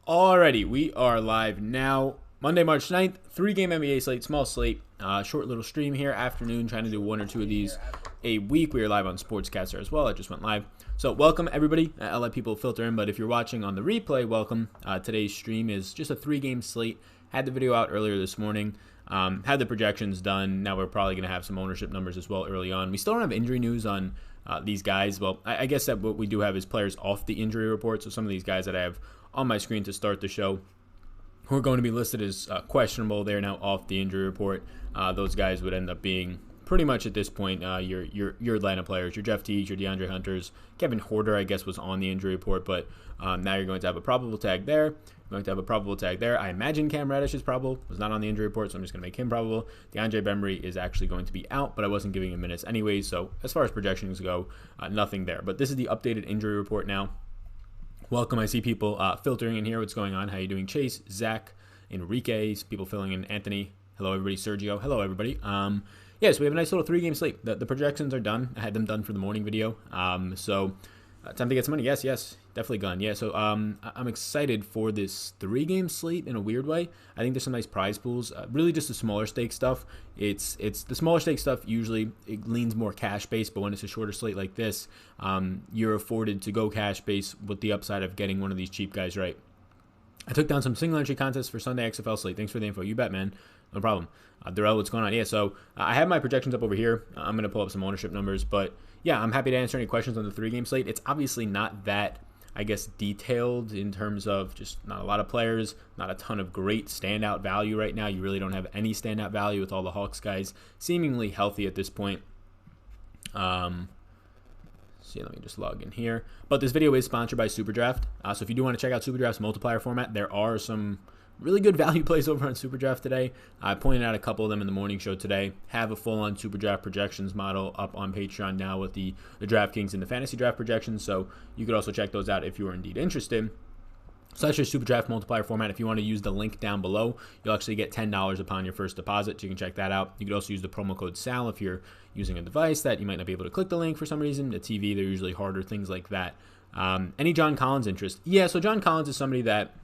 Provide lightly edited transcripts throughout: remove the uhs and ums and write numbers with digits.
Alrighty, we are live now. Monday, March 9th, 3-game NBA slate, small slate, short little stream here, afternoon, trying to do one or two of these a week. We are live on Sportscaster as well. I just went live. So welcome, everybody. I'll let people filter in, but if you're watching on the replay, welcome. Today's stream is just a 3-game slate. Had the video out earlier this morning. Had the projections done. Now we're probably going to have some ownership numbers as well early on. We still don't have injury news on these guys. Well, I guess that what we do have is players off the injury report. So some of these guys that I have on my screen to start the show who are going to be listed as questionable, they're now off the injury report. Those guys would end up being pretty much at this point your Atlanta players, your Jeff Teague, your DeAndre Hunters. Kevin Huerter, I guess, was on the injury report, but now you're going to have a probable tag there. You're going to have a probable tag there. I imagine Cam Reddish is probable, was not on the injury report, so I'm just going to make him probable. DeAndre Bembry is actually going to be out, but I wasn't giving him minutes anyway, so as far as projections go, nothing there. But this is the updated injury report now. Welcome. I see people filtering in here. What's going on? How you doing? Chase, Zach, Enrique, people filling in. Anthony. Hello, everybody. Sergio. Hello, everybody. So we have a nice little 3-game slate. The projections are done. I had them done for the morning video. So time to get some money. Yes, definitely gone. Yeah, so I'm excited for this 3-game slate in a weird way. I think there's some nice prize pools. Really just the smaller stake stuff. It's the smaller stake stuff usually it leans more cash based, but when it's a shorter slate like this, you're afforded to go cash based with the upside of getting one of these cheap guys right. I took down some single entry contests for Sunday XFL slate. Thanks for the info. You bet, man. No problem. Darrell, what's going on? Yeah, so I have my projections up over here. I'm going to pull up some ownership numbers, but yeah, I'm happy to answer any questions on the 3-game slate. It's obviously not that, I guess, detailed in terms of just not a lot of players, not a ton of great standout value right now. You really don't have any standout value with all the Hawks guys seemingly healthy at this point. Let me just log in here. But this video is sponsored by SuperDraft. So if you do want to check out SuperDraft's multiplier format, there are some really good value plays over on SuperDraft today. I pointed out a couple of them in the morning show today. Have a full-on SuperDraft projections model up on Patreon now with the DraftKings and the fantasy draft projections. So you could also check those out if you are indeed interested. So that's your SuperDraft multiplier format. If you want to use the link down below, you'll actually get $10 upon your first deposit. So you can check that out. You could also use the promo code SAL if you're using a device that you might not be able to click the link for some reason. The TV, they're usually harder, things like that. Any John Collins interest? Yeah, so John Collins is somebody that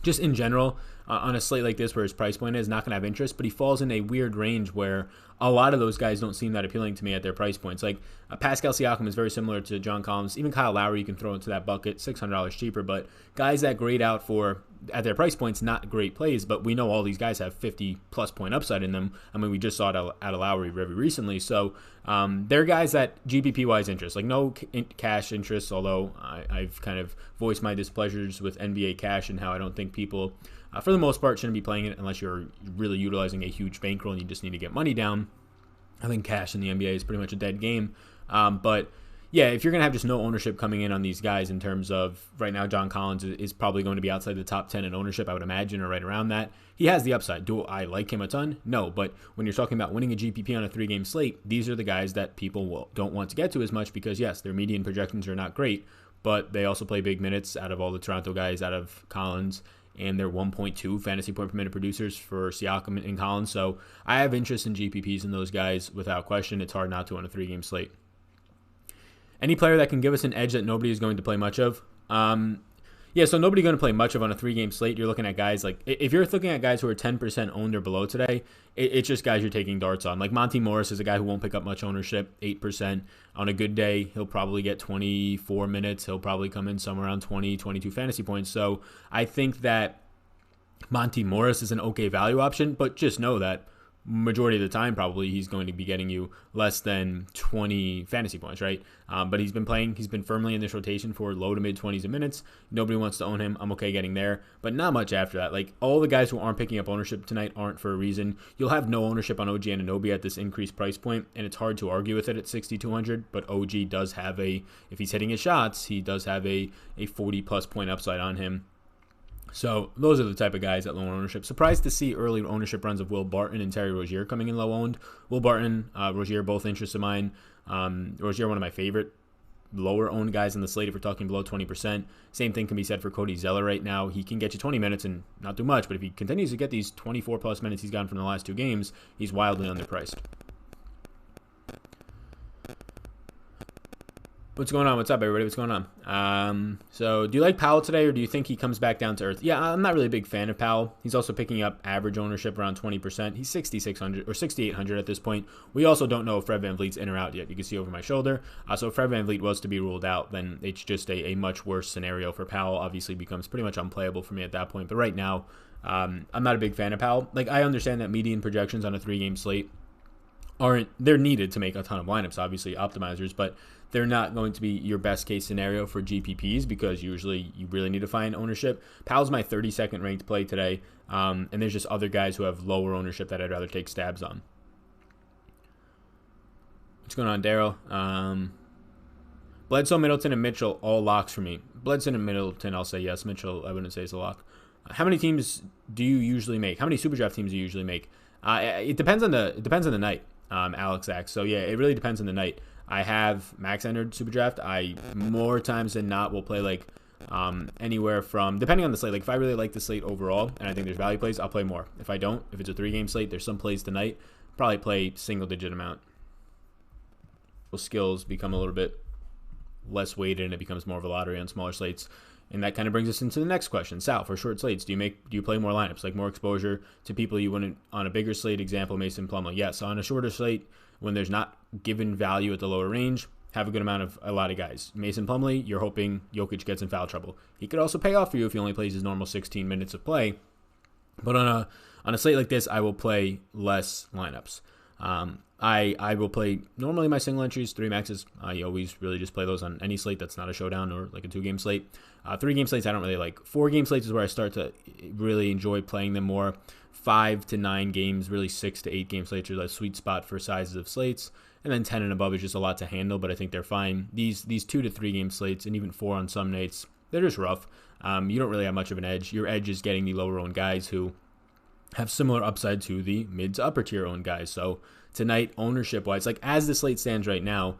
just in general, on a slate like this where his price point is not going to have interest, but he falls in a weird range where a lot of those guys don't seem that appealing to me at their price points. Like Pascal Siakam is very similar to John Collins. Even Kyle Lowry you can throw into that bucket, $600 cheaper, but guys that grade out for at their price points, not great plays, but we know all these guys have 50-plus point upside in them. I mean, we just saw it out of Lowry very recently. So they're guys that GPP-wise interest, like no cash interest, although I've kind of voiced my displeasures with NBA cash and how I don't think people, for the most part, shouldn't be playing it unless you're really utilizing a huge bankroll and you just need to get money down. I think cash in the NBA is pretty much a dead game. But yeah, if you're going to have just no ownership coming in on these guys in terms of right now, John Collins is probably going to be outside the top 10 in ownership, I would imagine, or right around that. He has the upside. Do I like him a ton? No, but when you're talking about winning a GPP on a 3-game slate, these are the guys that people don't want to get to as much because, yes, their median projections are not great, but they also play big minutes out of all the Toronto guys, out of Collins, and they're 1.2 fantasy point per minute producers for Siakam and Collins. So I have interest in GPPs in those guys without question. It's hard not to on a 3-game slate. Any player that can give us an edge that nobody is going to play much of? So nobody going to play much of on a 3-game slate. You're looking at guys like, if you're looking at guys who are 10% owned or below today, it's just guys you're taking darts on. Like Monty Morris is a guy who won't pick up much ownership, 8%. On a good day, he'll probably get 24 minutes. He'll probably come in somewhere around 20, 22 fantasy points. So I think that Monty Morris is an okay value option, but just know that majority of the time probably he's going to be getting you less than 20 fantasy points, right? But he's been firmly in this rotation for low to mid 20s a minutes. Nobody wants to own him. I'm okay getting there, but not much after that. Like all the guys who aren't picking up ownership tonight aren't for a reason. You'll have no ownership on OG Anunoby at this increased price point, and it's hard to argue with it at 6,200, but OG does have if he's hitting his shots, he does have a 40 plus point upside on him. So those are the type of guys at low ownership. Surprised to see early ownership runs of Will Barton and Terry Rozier coming in low owned. Will Barton, Rozier, both interests of mine. Rozier, one of my favorite lower owned guys in the slate if we're talking below 20%. Same thing can be said for Cody Zeller right now. He can get you 20 minutes and not do much, but if he continues to get these 24 plus minutes he's gotten from the last 2 games, he's wildly underpriced. What's going on? What's up, everybody? What's going on? So do you like Powell today, or do you think he comes back down to earth? Yeah, I'm not really a big fan of Powell. He's also picking up average ownership around 20%. He's 6,600 or 6,800 at this point. We also don't know if Fred VanVleet's in or out yet. You can see over my shoulder. So if Fred VanVleet was to be ruled out, then it's just a much worse scenario for Powell. Obviously becomes pretty much unplayable for me at that point. But right now, I'm not a big fan of Powell. Like, I understand that median projections on a 3-game slate they're needed to make a ton of lineups, obviously optimizers, but they're not going to be your best case scenario for GPPs because usually you really need to find ownership. Powell's my 32nd ranked play today, and there's just other guys who have lower ownership that I'd rather take stabs on. What's going on, Daryl? Bledsoe, Middleton, and Mitchell, all locks for me. Bledsoe and Middleton, I'll say yes. Mitchell, I wouldn't say is a lock. How many teams do you usually make? How many super draft teams do you usually make? It depends on the night. Alex X. So yeah, it really depends on the night. I have max entered super draft. I more times than not will play like anywhere from, depending on the slate. Like if I really like the slate overall and I think there's value plays, I'll play more. If I don't, if it's a 3-game slate, there's some plays tonight, probably play single digit amount. Skills become a little bit less weighted and it becomes more of a lottery on smaller slates. And that kind of brings us into the next question. Sal, for short slates, do you play more lineups, like more exposure to people you wouldn't on a bigger slate? Example, Mason Plumlee. Yes, on a shorter slate, when there's not given value at the lower range, have a good amount of a lot of guys. Mason Plumlee, you're hoping Jokic gets in foul trouble. He could also pay off for you if he only plays his normal 16 minutes of play. But on a slate like this, I will play less lineups. I will play normally my single entries, 3 maxes. I always really just play those on any slate that's not a showdown or like a 2-game slate. 3-game slates I don't really like. 4-game slates is where I start to really enjoy playing them more. 5 to 9 games, really 6 to 8 game slates are the sweet spot for sizes of slates. And then 10 and above is just a lot to handle, but I think they're fine. These 2 to 3 game slates and even 4 on some nights, they're just rough. You don't really have much of an edge. Your edge is getting the lower owned guys who have similar upside to the mid to upper tier owned guys. So tonight, ownership wise, like as the slate stands right now,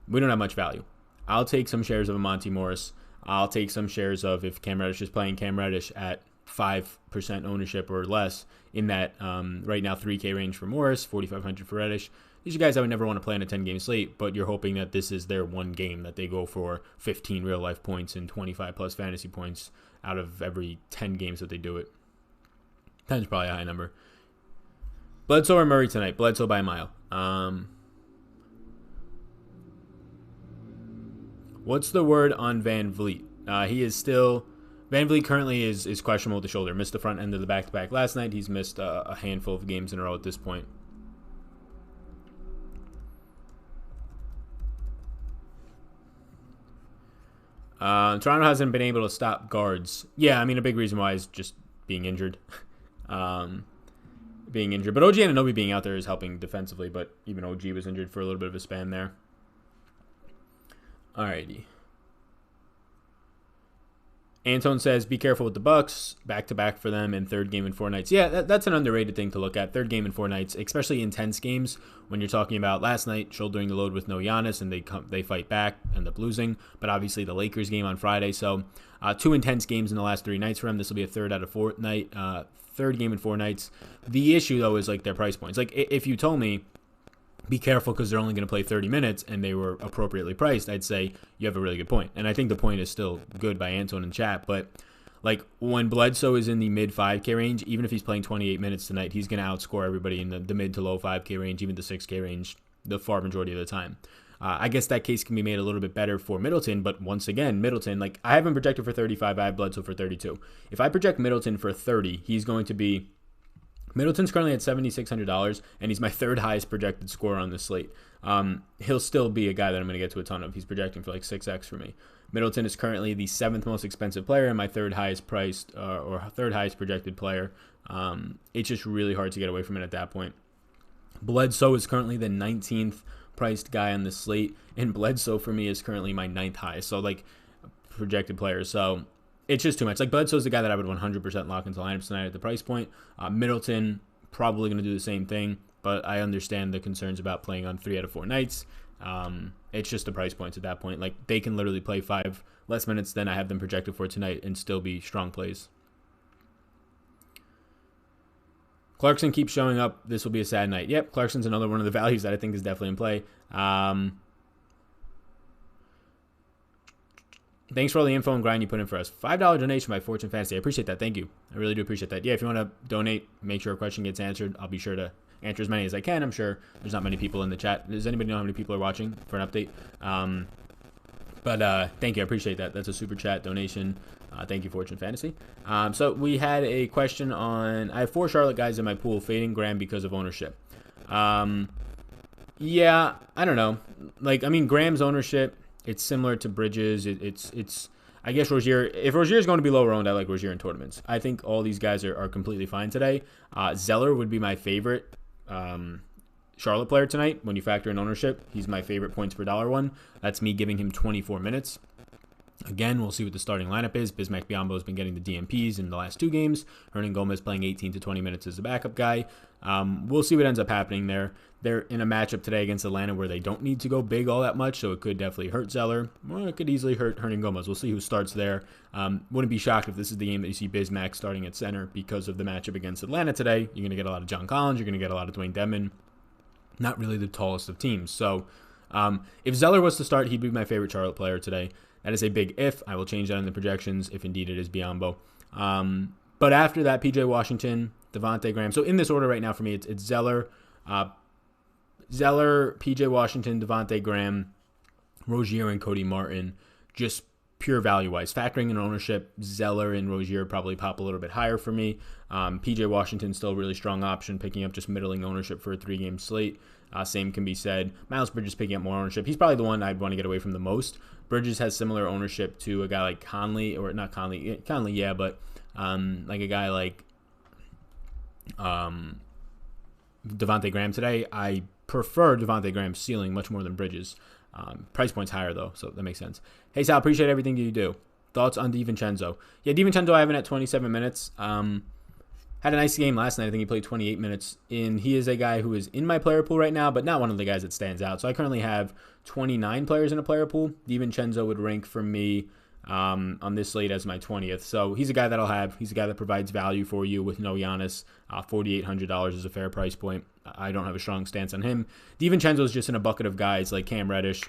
we don't have much value. I'll take some shares of a Monty Morris. I'll take some shares of, if Cam Reddish is playing, Cam Reddish at 5% ownership or less in that right now 3K range for Morris, 4,500 for Reddish. These are guys I would never want to play on a 10-game slate, but you're hoping that this is their one game that they go for 15 real-life points and 25 plus fantasy points out of every 10 games that they do it. 10 is probably a high number. Bledsoe or Murray tonight? Bledsoe by a mile. What's the word on VanVleet? VanVleet currently is questionable with the shoulder. Missed the front end of the back-to-back last night. He's missed a handful of games in a row at this point. Toronto hasn't been able to stop guards. Yeah, I mean, a big reason why is just being injured. But OG Anunoby being out there is helping defensively, but even OG was injured for a little bit of a span there. Alrighty. Anton says, be careful with the Bucks. Back-to-back for them in 3rd game in 4 nights. Yeah, that's an underrated thing to look at. 3rd game in 4 nights, especially intense games when you're talking about last night, shouldering the load with no Giannis, and they fight back, end up losing. But obviously the Lakers game on Friday. So 2 intense games in the last 3 nights for him. This will be a 3rd out of 4 night. 3rd game in 4 nights. The issue, though, is like their price points. Like if you told me, be careful because they're only going to play 30 minutes and they were appropriately priced, I'd say you have a really good point. And I think the point is still good by Anton in chat. But like when Bledsoe is in the mid 5K range, even if he's playing 28 minutes tonight, he's going to outscore everybody in the mid to low 5K range, even the 6K range, the far majority of the time. I guess that case can be made a little bit better for Middleton. But once again, Middleton, like I have him projected for 35. I have Bledsoe for 32. If I project Middleton for 30, he's going to be... Middleton's currently at $7,600, and he's my 3rd highest projected scorer on the slate. He'll still be a guy that I'm going to get to a ton of. He's projecting for like 6x for me. Middleton is currently the 7th most expensive player and my 3rd highest priced or 3rd highest projected player. It's just really hard to get away from it at that point. Bledsoe is currently the 19th priced guy on the slate, and Bledsoe for me is currently my 9th highest. So like projected players. So it's just too much. Like Bledsoe's the guy that I would 100% lock into lineups tonight at the price point. Middleton probably going to do the same thing, but I understand the concerns about playing on 3 out of 4 nights. It's just the price points at that point. Like they can literally play 5 less minutes than I have them projected for tonight and still be strong plays. Clarkson keeps showing up. This will be a sad night. Yep, Clarkson's another one of the values that I think is definitely in play. Thanks for all the info and grind you put in for us. $5 donation by Fortune Fantasy. I appreciate that. Thank you. I really do appreciate that. Yeah, if you want to donate, make sure a question gets answered. I'll be sure to answer as many as I can. I'm sure there's not many people in the chat. Does anybody know how many people are watching for an update? But thank you. I appreciate that. That's a super chat donation. Thank you, Fortune Fantasy. So we had a question on, I have 4 Charlotte guys in my pool, fading Graham because of ownership. Yeah, I don't know. Like, I mean, Graham's ownership, it's similar to Bridges. It's I guess Rozier, if Rozier is going to be lower owned, I like Rozier in tournaments. I think all these guys are completely fine today. Zeller would be my favorite Charlotte player tonight when you factor in ownership. He's my favorite points per dollar one. That's me giving him 24 minutes. Again, we'll see what the starting lineup is. Bismack Biyombo has been getting the DMPs in the last 2 games. Hernan Gomez playing 18 to 20 minutes as a backup guy. We'll see what ends up happening there. They're in a matchup today against Atlanta where they don't need to go big all that much, so it could definitely hurt Zeller. Or it could easily hurt Hernan Gomez. We'll see who starts there. Wouldn't be shocked if this is the game that you see Bismack starting at center because of the matchup against Atlanta today. You're going to get a lot of John Collins. You're going to get a lot of Dwayne Dedmon. Not really the tallest of teams. So if Zeller was to start, he'd be my favorite Charlotte player today. That is a big if. I will change that in the projections if indeed it is Biyombo. But after that, PJ Washington, Devontae Graham. So in this order right now for me, it's Zeller, PJ Washington, Devontae Graham, Rozier, and Cody Martin. Just pure value-wise. Factoring in ownership, Zeller and Rozier probably pop a little bit higher for me. PJ Washington still a really strong option, picking up just middling ownership for a 3-game slate. Same can be said. Miles Bridges picking up more ownership. He's probably the one I'd want to get away from the most. Bridges has similar ownership to a guy like Conley, or not Conley, yeah, but like a guy like Devontae Graham today. I prefer Devontae Graham's ceiling much more than Bridges. Price point's higher, though, so that makes sense. Hey, Sal, appreciate everything you do. Thoughts on DiVincenzo? Yeah, DiVincenzo I have him at 27 minutes. Had a nice game last night. I think he played 28 minutes. And he is a guy who is in my player pool right now, but not one of the guys that stands out. So I currently have 29 players in a player pool. DiVincenzo would rank for me on this slate as my 20th. So he's a guy that I'll have. He's a guy that provides value for you with no Giannis. $4,800 is a fair price point. I don't have a strong stance on him. DiVincenzo is just in a bucket of guys like Cam Reddish,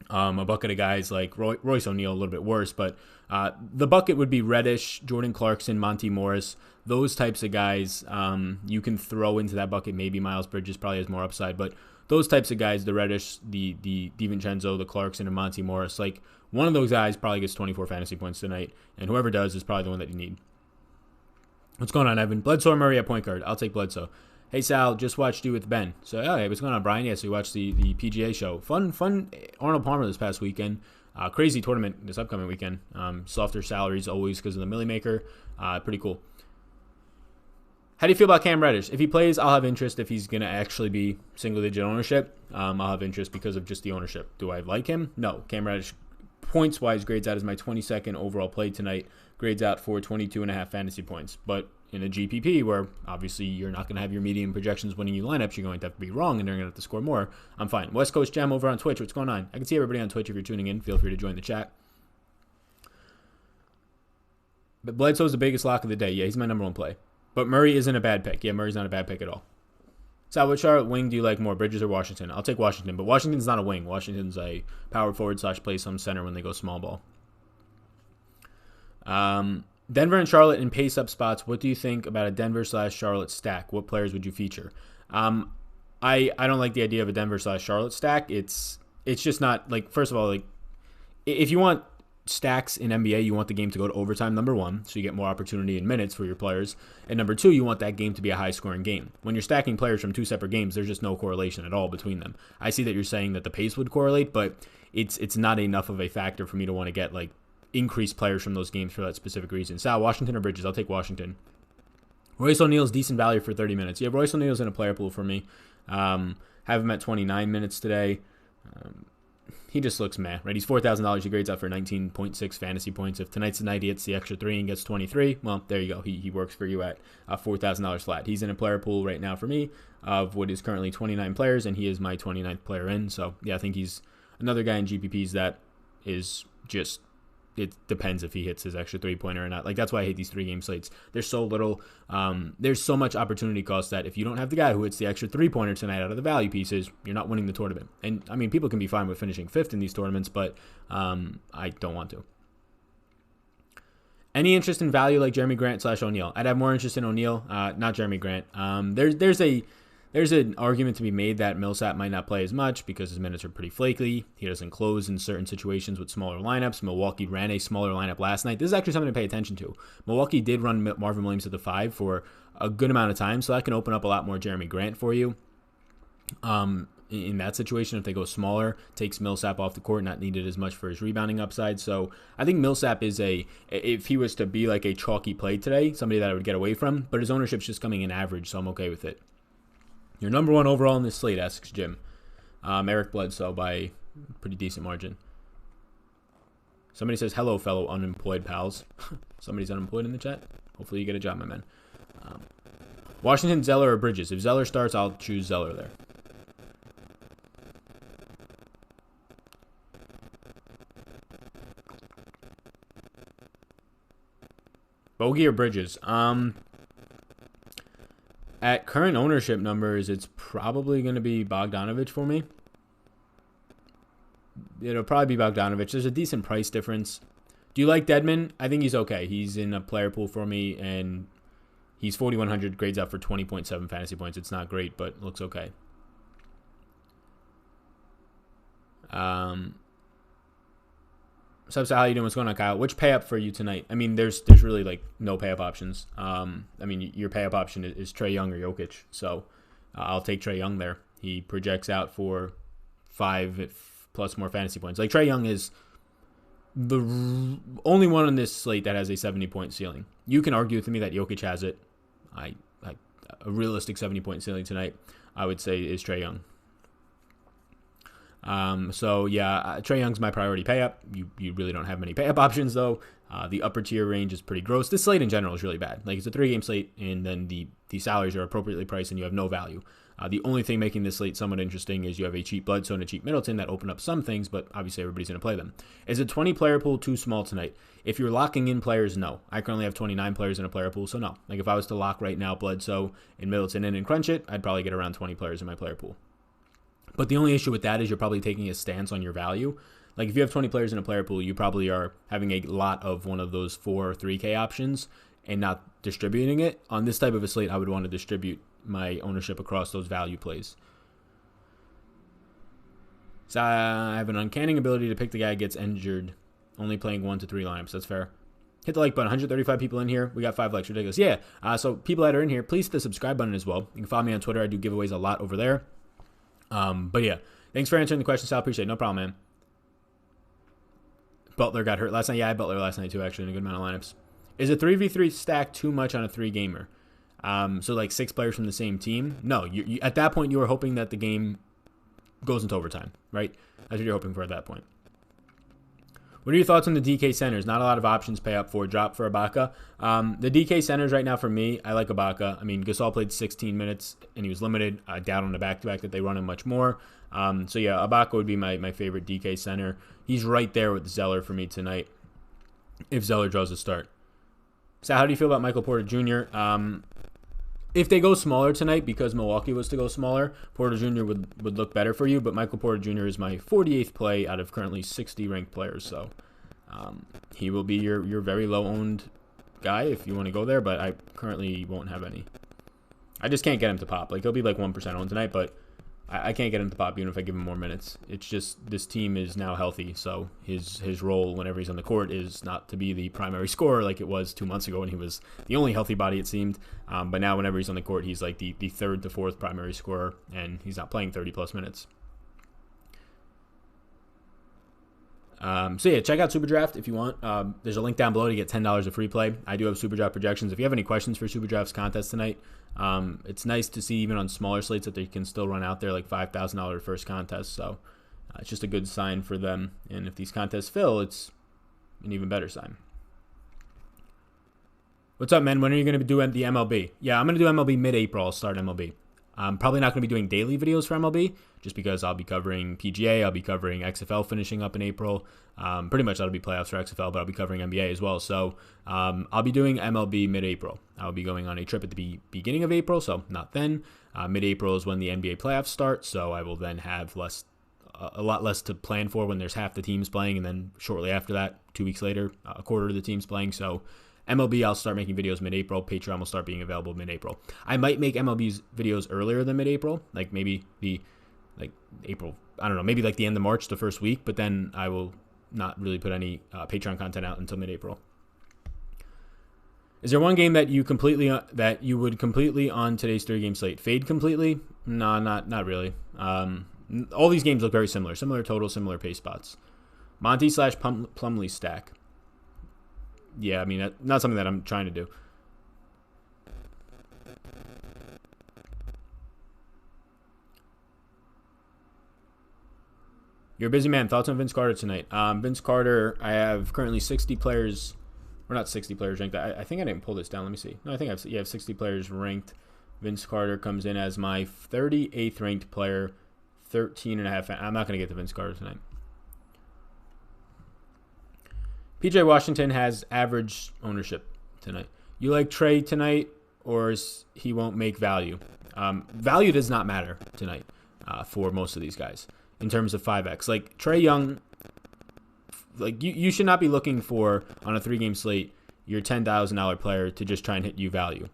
a bucket of guys like Royce O'Neal, a little bit worse, but the bucket would be Reddish, Jordan Clarkson, Monty Morris, those types of guys. You can throw into that bucket. Maybe Miles Bridges probably has more upside, but those types of guys, the Reddish, the DiVincenzo, the Clarkson, and Monty Morris, like one of those guys probably gets 24 fantasy points tonight, and whoever does is probably the one that you need. What's going on, Evan? Bledsoe or Murray at point guard? I'll take Bledsoe. Hey, Sal, just watched you with Ben. So, hey, what's going on, Brian? Yes, we watched the PGA show. Fun Arnold Palmer this past weekend. Crazy tournament this upcoming weekend. Softer salaries always because of the Millie Maker. Pretty cool. How do you feel about Cam Reddish? If he plays, I'll have interest. If he's going to actually be single-digit ownership, I'll have interest because of just the ownership. Do I like him? No. Cam Reddish, points-wise, grades out as my 22nd overall play tonight. Grades out for 22.5 fantasy points. But in a GPP where obviously you're not going to have your median projections winning you lineups, you're going to have to be wrong and they're going to have to score more. I'm fine. West Coast Gem over on Twitch. What's going on? I can see everybody on Twitch if you're tuning in. Feel free to join the chat. But Bledsoe's the biggest lock of the day. Yeah, he's my number one play. But Murray isn't a bad pick. Yeah, Murray's not a bad pick at all. So what Charlotte wing do you like more, Bridges or Washington? I'll take Washington, but Washington's not a wing. Washington's a power forward / play some center when they go small ball. Denver and Charlotte in pace-up spots. What do you think about a Denver / Charlotte stack? What players would you feature? I don't like the idea of a Denver / Charlotte stack. It's just not, like, first of all, like, if you want stacks in NBA, you want the game to go to overtime, number one, so you get more opportunity in minutes for your players. And number two, you want that game to be a high-scoring game. When you're stacking players from 2 separate games, there's just no correlation at all between them. I see that you're saying that the pace would correlate, but it's not enough of a factor for me to want to get, like, increase players from those games for that specific reason. Sal, Washington or Bridges? I'll take Washington. Royce O'Neal's decent value for 30 minutes. Yeah, Royce O'Neal's in a player pool for me. Have him at 29 minutes today. He just looks meh, right? He's $4,000. He grades out for 19.6 fantasy points. If tonight's the night he hits the extra 3 and gets 23, well, there you go. He works for you at $4,000 flat. He's in a player pool right now for me of what is currently 29 players, and he is my 29th player in. So, yeah, I think he's another guy in GPPs that is just it depends if he hits his extra 3-pointer or not. Like, that's why I hate these 3-game slates. There's so little, there's so much opportunity cost that if you don't have the guy who hits the extra 3-pointer tonight out of the value pieces, you're not winning the tournament. And I mean, people can be fine with finishing 5th in these tournaments, but I don't want to. Any interest in value like Jeremy Grant / O'Neal? I'd have more interest in O'Neal, not Jeremy Grant. There's an argument to be made that Millsap might not play as much because his minutes are pretty flaky. He doesn't close in certain situations with smaller lineups. Milwaukee ran a smaller lineup last night. This is actually something to pay attention to. Milwaukee did run Marvin Williams at the 5 for a good amount of time, so that can open up a lot more Jeremy Grant for you. In that situation, if they go smaller, takes Millsap off the court, not needed as much for his rebounding upside. So I think Millsap is if he was to be like a chalky play today, somebody that I would get away from, but his ownership's just coming in average, so I'm okay with it. Your number 1 overall in this slate, asks Jim. Eric Bledsoe by a pretty decent margin. Somebody says, hello, fellow unemployed pals. Somebody's unemployed in the chat. Hopefully you get a job, my man. Washington, Zeller, or Bridges? If Zeller starts, I'll choose Zeller there. Bogey or Bridges? At current ownership numbers, it's probably going to be Bogdanovic for me. It'll probably be Bogdanovic. There's a decent price difference. Do you like Dedmon? I think he's okay. He's in a player pool for me, and he's 4,100, grades out for 20.7 fantasy points. It's not great, but looks okay. So how you doing? What's going on, Kyle? Which pay up for you tonight? I mean, there's really like no pay up options. I mean, your pay up option is Trae Young or Jokic. So I'll take Trae Young there. He projects out for 5+ more fantasy points. Like, Trae Young is the only one on this slate that has a 70-point ceiling. You can argue with me that Jokic has it. A realistic 70-point ceiling tonight, I would say, is Trae Young. So yeah, Trae Young's my priority pay up. You really don't have many pay up options though. The upper tier range is pretty gross. This slate in general is really bad. Like, it's a 3-game slate, and then the salaries are appropriately priced, and you have no value. The only thing making this slate somewhat interesting is you have a cheap Bledsoe and a cheap Middleton that open up some things, but obviously everybody's going to play them. Is a 20-player pool too small tonight? If you're locking in players, no. I currently have 29 players in a player pool, so no. Like, if I was to lock right now Bledsoe and Middleton in and crunch it, I'd probably get around 20 players in my player pool. But the only issue with that is you're probably taking a stance on your value. Like, if you have 20 players in a player pool, you probably are having a lot of one of those 4 or 3K options and not distributing it. On this type of a slate, I would want to distribute my ownership across those value plays. So I have an uncanny ability to pick the guy who gets injured, only playing 1 to 3 lineups. That's fair. Hit the like button. 135 people in here. We got 5 likes. Ridiculous. Yeah. So people that are in here, please hit the subscribe button as well. You can follow me on Twitter. I do giveaways a lot over there. But yeah, thanks for answering the question, Sal. Appreciate it. No problem, man. Butler got hurt last night. Yeah, I had Butler last night too, actually, in a good amount of lineups. Is a 3v3 stack too much on a 3-gamer? So like 6 players from the same team? No, you at that point you are hoping that the game goes into overtime, right? That's what you're hoping for at that point. What are your thoughts on the DK centers? Not a lot of options pay up for. Drop for Ibaka. The DK centers right now for me, I like Ibaka. I mean, Gasol played 16 minutes and he was limited. I doubt on the back-to-back that they run him much more. So yeah, Ibaka would be my favorite DK center. He's right there with Zeller for me tonight if Zeller draws a start. So how do you feel about Michael Porter Jr.? If they go smaller tonight, because Milwaukee was to go smaller, Porter Jr. would look better for you, but Michael Porter Jr. is my 48th play out of currently 60 ranked players, so he will be your very low-owned guy if you want to go there, but I currently won't have any. I just can't get him to pop. Like, he'll be like 1% owned tonight, but I can't get him to pop even if I give him more minutes. It's just this team is now healthy, so his role whenever he's on the court is not to be the primary scorer like it was 2 months ago when he was the only healthy body, it seemed. But now whenever he's on the court, he's like the 3rd to 4th primary scorer, and he's not playing 30-plus minutes. So yeah, check out Superdraft if you want. There's a link down below to get $10 of free play. I do have Superdraft projections. If you have any questions for Superdraft's contest tonight, it's nice to see even on smaller slates that they can still run out there like $5,000 first contest. So it's just a good sign for them. And if these contests fill, it's an even better sign. What's up, man? When are you going to do the MLB? Yeah, I'm going to do MLB mid-April. I'll start MLB. I'm probably not going to be doing daily videos for MLB just because I'll be covering PGA, I'll be covering XFL finishing up in April. Pretty much that'll be playoffs for XFL, but I'll be covering NBA as well. So I'll be doing MLB mid-April. I'll be going on a trip at the beginning of April, so not then. Mid-April is when the NBA playoffs start, so I will then have a lot less to plan for when there's half the teams playing, and then shortly after that, 2 weeks later, a quarter of the teams playing. So MLB, I'll start making videos mid-April. Patreon will start being available mid-April. I might make MLB's videos earlier than mid-April, like maybe April, I don't know, maybe like the end of March, the first week, but then I will not really put any Patreon content out until mid-April. Is there one game that you would completely on today's 3-game slate? Fade completely? No, not really. All these games look very similar total, similar pace spots. Monty / Plumlee stack. Yeah, I mean, not something that I'm trying to do. You're a busy man. Thoughts on Vince Carter tonight? Vince Carter, I have currently 60 players. Or not 60 players ranked. I think I didn't pull this down. Let me see. No, I think I have 60 players ranked. Vince Carter comes in as my 38th ranked player. 13.5. I'm not going to get to Vince Carter tonight. PJ Washington has average ownership tonight. You like Trey tonight, or he won't make value? Value does not matter tonight for most of these guys in terms of 5x. Like Trey Young, like you should not be looking for on a 3-game slate your $10,000 player to just try and hit you value.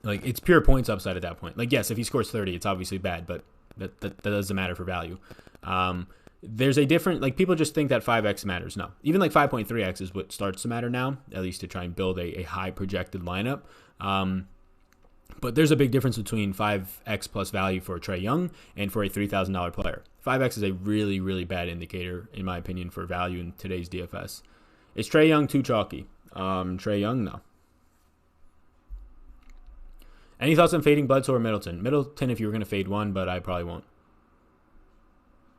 Like it's pure points upside at that point. Like yes, if he scores 30, it's obviously bad, but that doesn't matter for value. There's a different, like people just think that 5x matters. No, even like 5.3x is what starts to matter now, at least to try and build a high projected lineup. But there's a big difference between 5x plus value for Trey Young and for a $3,000 player. 5x is a really, really bad indicator, in my opinion, for value in today's DFS. Is Trey Young too chalky? Trey Young, no. Any thoughts on fading Bledsoe or Middleton? Middleton if you were going to fade one, but I probably won't.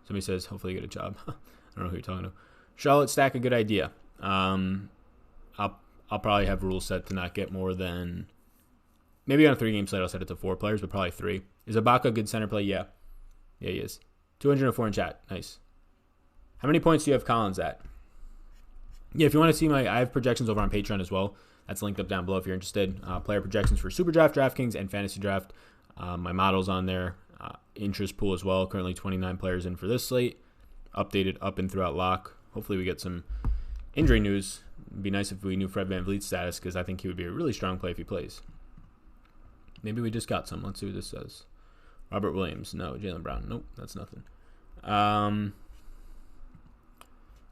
Somebody says, hopefully you get a job. I don't know who you're talking to. Charlotte stack, a good idea. I'll probably have rules set to not get more than... Maybe on a 3-game slate I'll set it to 4 players, but probably 3. Is Ibaka a good center play? Yeah. Yeah, he is. 204 in chat. Nice. How many points do you have Collins at? Yeah, if you want to see I have projections over on Patreon as well. That's linked up down below if you're interested. Player projections for Super Draft, DraftKings, and Fantasy Draft. My model's on there. Interest pool as well. Currently 29 players in for this slate. Updated up and throughout lock. Hopefully we get some injury news. It'd be nice if we knew Fred VanVleet's status because I think he would be a really strong play if he plays. Maybe we just got some. Let's see what this says. Robert Williams. No. Jaylen Brown. Nope. That's nothing.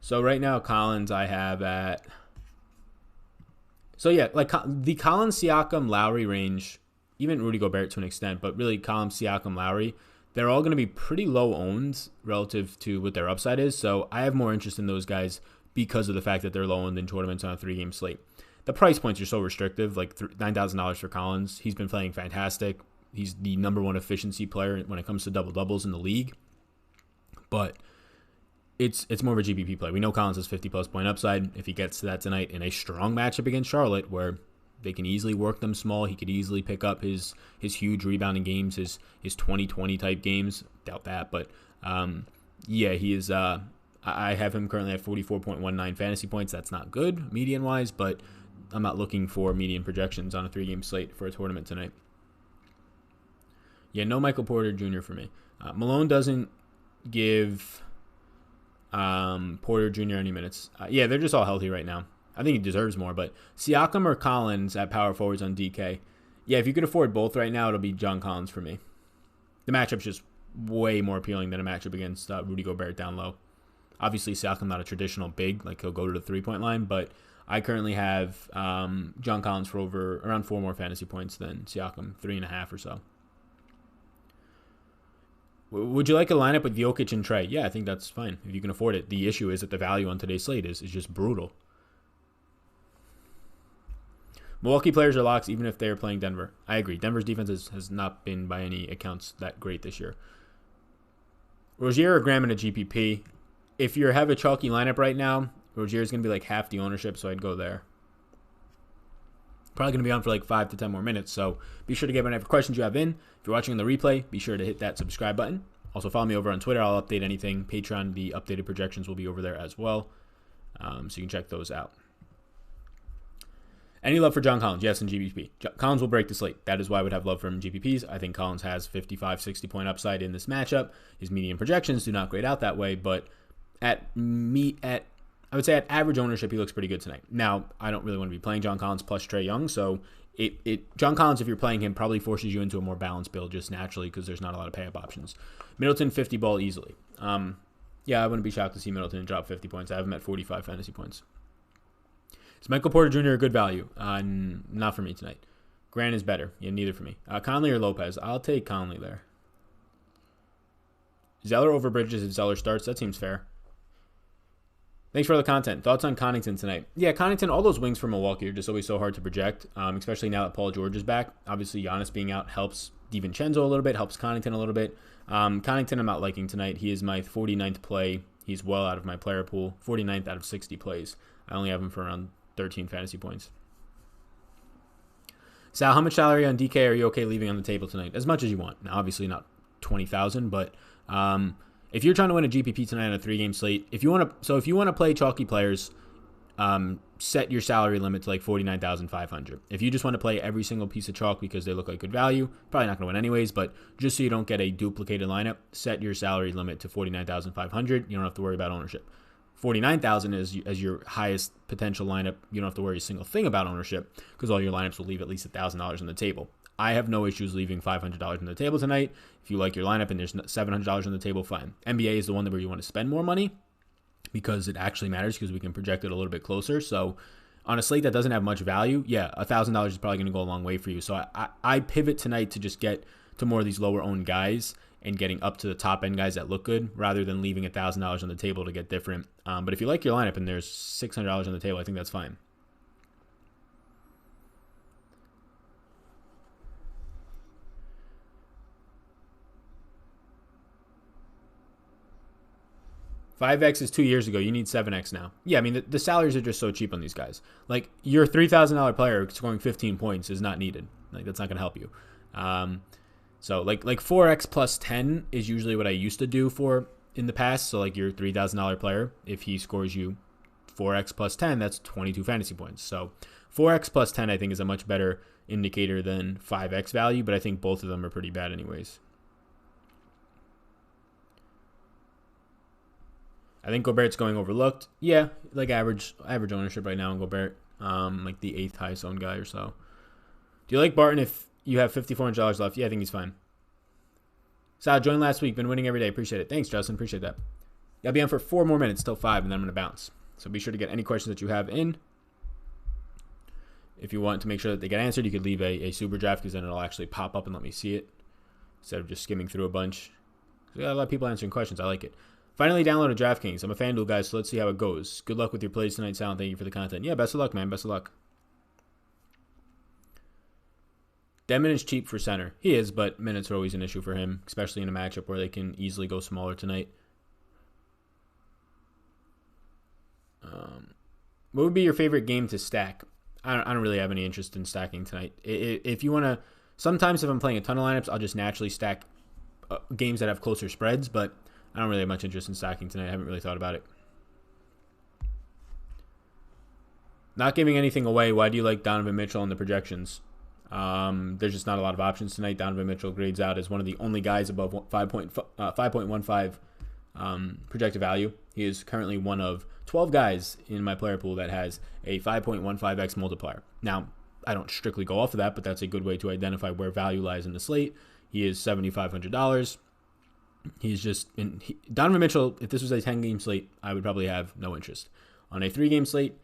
So right now Collins I have at... So yeah, like the Collins, Siakam, Lowry range, even Rudy Gobert to an extent, but really Collins, Siakam, Lowry, they're all going to be pretty low owned relative to what their upside is. So I have more interest in those guys because of the fact that they're low owned in tournaments on a 3-game slate. The price points are so restrictive, like $9,000 for Collins. He's been playing fantastic. He's the number 1 efficiency player when it comes to double-doubles in the league. But it's more of a GPP play. We know Collins has 50-plus point upside. If he gets to that tonight in a strong matchup against Charlotte where they can easily work them small, he could easily pick up his huge rebounding games, his 20-20 type games. Doubt that. But, yeah, he is... I have him currently at 44.19 fantasy points. That's not good median-wise, but I'm not looking for median projections on a 3-game slate for a tournament tonight. Yeah, no Michael Porter Jr. for me. Malone doesn't give Porter Jr. any minutes. Yeah, they're just all healthy right now. I think he deserves more, but Siakam or Collins at power forwards on DK. Yeah, if you could afford both right now, it'll be John Collins for me. The matchup's just way more appealing than a matchup against Rudy Gobert down low. Obviously, Siakam not a traditional big, like he'll go to the 3-point line, but I currently have John Collins for around 4 more fantasy points than Siakam, 3.5 or so. Would you like a lineup with Jokic and Trey? Yeah, I think that's fine if you can afford it. The issue is that the value on today's slate is just brutal. Milwaukee players are locks even if they are playing Denver. I agree. Denver's defense has not been by any accounts that great this year. Rozier or Graham in a GPP. If you have a chalky lineup right now, Rozier is going to be like half the ownership, so I'd go there. Probably going to be on for like 5 to 10 more minutes. So be sure to get whatever questions you have in. If you're watching on the replay, be sure to hit that subscribe button. Also follow me over on Twitter. I'll update anything. Patreon, the updated projections will be over there as well. So you can check those out. Any love for John Collins? Yes, in GPP. Collins will break the slate. That is why I would have love for him in GPPs. I think Collins has 55, 60 point upside in this matchup. His median projections do not grade out that way, but I would say at average ownership, he looks pretty good tonight. Now, I don't really want to be playing John Collins plus Trae Young, so John Collins, if you're playing him, probably forces you into a more balanced build just naturally because there's not a lot of pay-up options. Middleton, 50 ball easily. Yeah, I wouldn't be shocked to see Middleton drop 50 points. I have him at 45 fantasy points. Is Michael Porter Jr. a good value? Not for me tonight. Grant is better. Yeah, neither for me. Conley or Lopez? I'll take Conley there. Zeller over Bridges if Zeller starts. That seems fair. Thanks for all the content. Thoughts on Connaughton tonight? Yeah, Connaughton, all those wings from Milwaukee are just always so hard to project, especially now that Paul George is back. Obviously, Giannis being out helps DiVincenzo a little bit, helps Connaughton a little bit. Connaughton I'm not liking tonight. He is my 49th play. He's well out of my player pool. 49th out of 60 plays. I only have him for around 13 fantasy points. Sal, how much salary on DK are you okay leaving on the table tonight? As much as you want. Now, obviously not 20,000, but if you're trying to win a GPP tonight on a 3-game slate, if you want to play chalky players, set your salary limit to like 49,500. If you just want to play every single piece of chalk because they look like good value, probably not going to win anyways, but just so you don't get a duplicated lineup, set your salary limit to 49,500. You don't have to worry about ownership. 49,000 is as your highest potential lineup. You don't have to worry a single thing about ownership because all your lineups will leave at least $1,000 on the table. I have no issues leaving $500 on the table tonight. If you like your lineup and there's $700 on the table, fine. NBA is the one where you want to spend more money because it actually matters because we can project it a little bit closer. So on a slate that doesn't have much value, yeah, $1,000 is probably going to go a long way for you. So I pivot tonight to just get to more of these lower owned guys and getting up to the top end guys that look good rather than leaving $1,000 on the table to get different. But if you like your lineup and there's $600 on the table, I think that's fine. $5X is 2 years ago. You need $7X now. Yeah, I mean, the salaries are just so cheap on these guys. Like, your $3,000 player scoring 15 points is not needed. Like, that's not going to help you. So, like 4X plus 10 is usually what I used to do for in the past. So, like, your $3,000 player, if he scores you 4X plus 10, that's 22 fantasy points. So, 4X plus 10, I think, is a much better indicator than 5X value, but I think both of them are pretty bad anyways. I think Gobert's going overlooked. Yeah, like average ownership right now on Gobert. Like the 8th highest owned guy or so. Do you like Barton if you have $5,400 left? Yeah, I think he's fine. Sal, joined last week. Been winning every day. Appreciate it. Thanks, Justin. Appreciate that. I'll be on for 4 more minutes till 5, and then I'm going to bounce. So be sure to get any questions that you have in. If you want to make sure that they get answered, you could leave a super draft because then it'll actually pop up and let me see it instead of just skimming through a bunch. So we got a lot of people answering questions. I like it. Finally downloaded DraftKings. I'm a FanDuel guy, so let's see how it goes. Good luck with your plays tonight, Sal. Thank you for the content. Yeah, best of luck, man. Best of luck. Denman is cheap for center. He is, but minutes are always an issue for him, especially in a matchup where they can easily go smaller tonight. What would be your favorite game to stack? I don't really have any interest in stacking tonight. If you want to, sometimes if I'm playing a ton of lineups, I'll just naturally stack games that have closer spreads, but I don't really have much interest in stacking tonight. I haven't really thought about it. Not giving anything away. Why do you like Donovan Mitchell in the projections? There's just not a lot of options tonight. Donovan Mitchell grades out as one of the only guys above 5.15 projected value. He is currently one of 12 guys in my player pool that has a 5.15x multiplier. Now, I don't strictly go off of that, but that's a good way to identify where value lies in the slate. He is $7,500. He's just Donovan Mitchell. If this was a 10-game slate, I would probably have no interest. On a 3-game slate,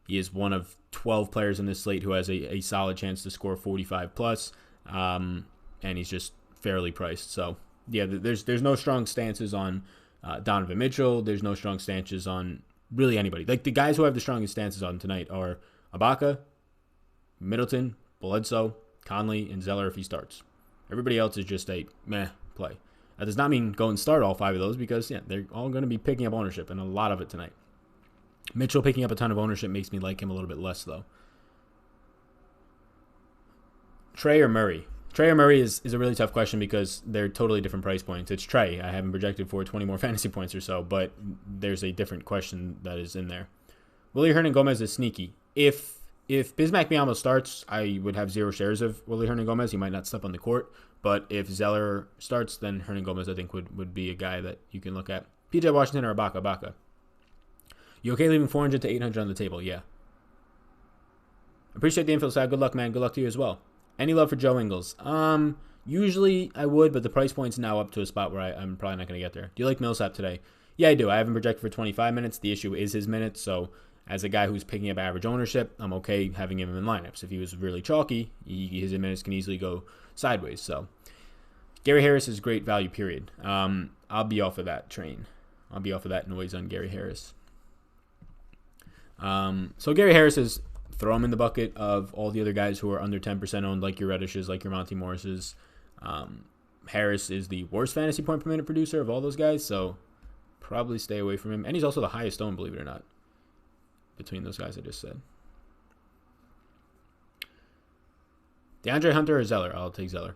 he is one of 12 players in this slate who has a solid chance to score 45 plus, and he's just fairly priced. So yeah, there's no strong stances on Donovan Mitchell. There's no strong stances on really anybody. Like the guys who have the strongest stances on tonight are Ibaka, Middleton, Bledsoe, Conley, and Zeller if he starts. Everybody else is just a meh play. That does not mean go and start all 5 of those because, yeah, they're all going to be picking up ownership, and a lot of it tonight. Mitchell picking up a ton of ownership makes me like him a little bit less, though. Trey or Murray? Trey or Murray is a really tough question because they're totally different price points. It's Trey. I have him projected for 20 more fantasy points or so, but there's a different question that is in there. Willie Hernangomez is sneaky. If Bismack Biyombo starts, I would have 0 shares of Willie Hernangomez. He might not step on the court, but if Zeller starts, then Hernangomez I think would be a guy that you can look at. PJ Washington or Ibaka? You okay leaving 400 to 800 on the table? Yeah. Appreciate the infield side. Good luck, man. Good luck to you as well. Any love for Joe Ingles? Usually I would, but the price point's now up to a spot where I'm probably not going to get there. Do you like Millsap today? Yeah, I do. I have him projected for 25 minutes. The issue is his minutes, so as a guy who's picking up average ownership, I'm okay having him in lineups. If he was really chalky, his minutes can easily go sideways. So Gary Harris is great value, period. I'll be off of that train. I'll be off of that noise on Gary Harris. So Gary Harris is... throw him in the bucket of all the other guys who are under 10% owned, like your Reddishes, like your Monty Morrises. Harris is the worst fantasy point per minute producer of all those guys, so probably stay away from him. And he's also the highest owned, believe it or not, between those guys I just said. DeAndre Hunter or Zeller? I'll take Zeller.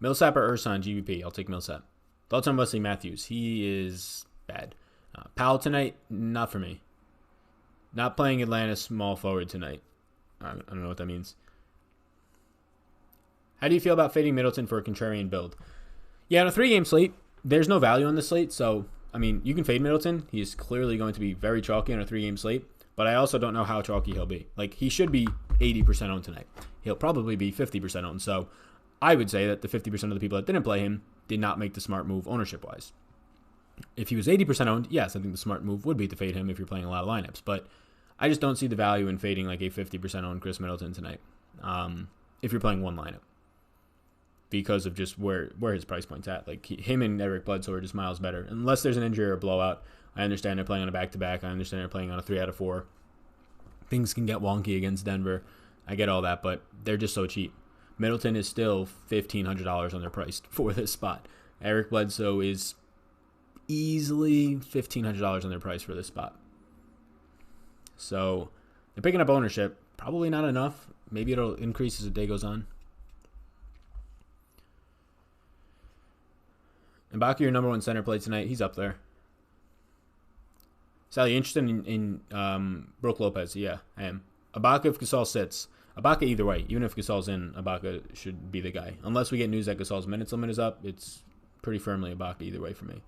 Millsap or Ersan, GVP? I'll take Millsap. Thoughts on Wesley Matthews? He is bad. Powell tonight? Not for me. Not playing Atlanta small forward tonight. I don't know what that means. How do you feel about fading Middleton for a contrarian build? Yeah, on a 3-game slate, there's no value on the slate. So, I mean, you can fade Middleton. He's clearly going to be very chalky on a 3-game slate. But I also don't know how chalky he'll be. Like, he should be 80% owned tonight. He'll probably be 50% owned. So, I would say that the 50% of the people that didn't play him did not make the smart move ownership-wise. If he was 80% owned, yes, I think the smart move would be to fade him if you're playing a lot of lineups. But I just don't see the value in fading like a 50% owned Chris Middleton tonight if you're playing one lineup because of just where his price point's at. Like him and Eric Bledsoe are just miles better. Unless there's an injury or a blowout. I understand they're playing on a back-to-back. I understand they're playing on a 3 out of 4. Things can get wonky against Denver. I get all that, but they're just so cheap. Middleton is still $1,500 underpriced for this spot. Eric Bledsoe is easily $1,500 underpriced for this spot. So they're picking up ownership. Probably not enough. Maybe it'll increase as the day goes on. Ibaka, your number 1 center play tonight. He's up there. Sally, interested in Brook Lopez? Yeah, I am. Ibaka if Gasol sits. Ibaka either way. Even if Gasol's in, Ibaka should be the guy. Unless we get news that Gasol's minutes limit is up, it's pretty firmly Ibaka either way for me.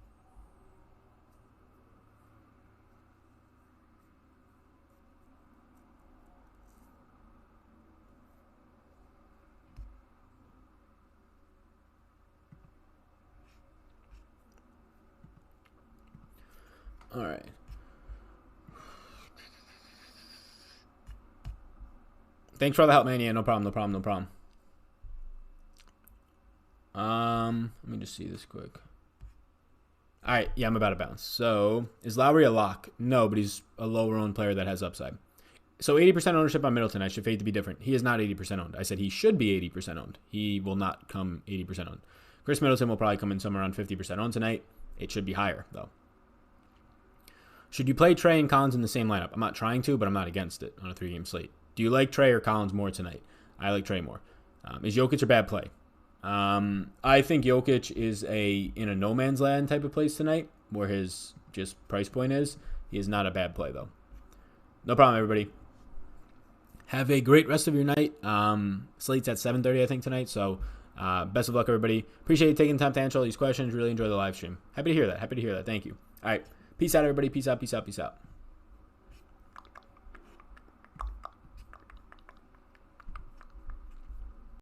All right. Thanks for all the help, man. Yeah, no problem. Let me just see this quick. All right, yeah, I'm about to bounce. So, is Lowry a lock? No, but he's a lower-owned player that has upside. So, 80% ownership on Middleton. I should fade to be different. He is not 80% owned. I said he should be 80% owned. He will not come 80% owned. Chris Middleton will probably come in somewhere around 50% owned tonight. It should be higher, though. Should you play Trey and Collins in the same lineup? I'm not trying to, but I'm not against it on a 3-game slate. Do you like Trey or Collins more tonight? I like Trey more. Is Jokic a bad play? I think Jokic is in a no man's land type of place tonight, where his just price point is. He is not a bad play, though. No problem, everybody. Have a great rest of your night. Slate's at 7:30, I think, tonight. So best of luck, everybody. Appreciate you taking the time to answer all these questions. Really enjoy the live stream. Happy to hear that. Thank you. All right. Peace out, everybody. Peace out.